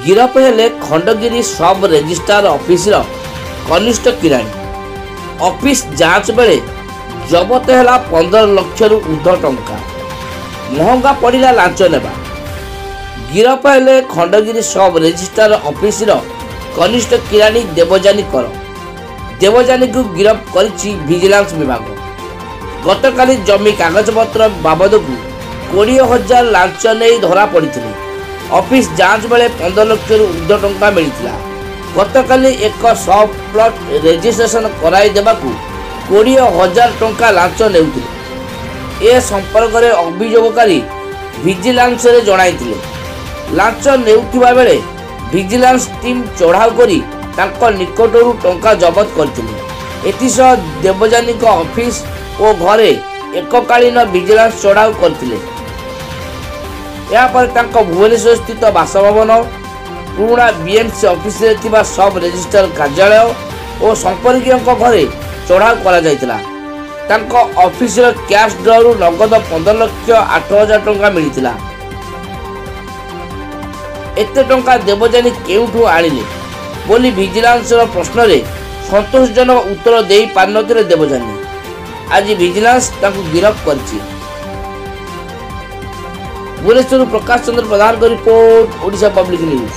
गिरफ हेले खंडगिरी सब registrar officer कनिष्ठ किराणी। ऑफिस जांच बेले जबत है 15 लाख रु ऊर्ध्व टंका। महंगा पड़ा लांच नेबा। गिरफ हेले खंडगिरी सब रेजिस्ट्रार ऑफिसर कनिष्ठ किराणी देवजानी कर। देवजानी को गिरफ करिछि विजिलेंस विभाग। गतकाली जमी कागजपत्र बाबद को 20,000 लांच नहीं धरा पड़ी। ऑफिस जांच बेले 15 लाख रु ऊर्ध्व टंका मिलता। गतकाली एक सब प्लॉट रेजिस्ट्रेशन कराई देबाकू 20,000 टंका लांच नेउथिले। ए संपर्क में अभियोगकारी विजिलेंस रे जणाइथिले। लांच नेउथिबा बेले विजिलेंस टीम चढ़ाऊ करी तांको निकटरू टंका जबत करथिले। एतिसह देवजानी को ऑफिस और घरे एककालीन विजिलेंस चढ़ाऊ करथिले। यापर तांको भुवनेश्वर स्थित बासभवन, पुराणा बीएमसी ऑफिस रे थिबा सब रजिस्ट्रार कार्यालय और संपर्कीयों घरे चढ़ाऊ करा जायतिला। तांको ऑफिस रे कैश ड्रॉ नगद 15,08,000 टंका मिलितिला। एते टंका देवजानी केउठू आनिले बोली विजिलेंस प्रश्न रे संतोषजनक उत्तर देई पारनथिले देवजानी। आज विजिलेंस तांको गिरफ करछि। भुवनेश्वर प्रकाश चंद्र प्रधान का रिपोर्ट, ओडिशा पब्लिक न्यूज।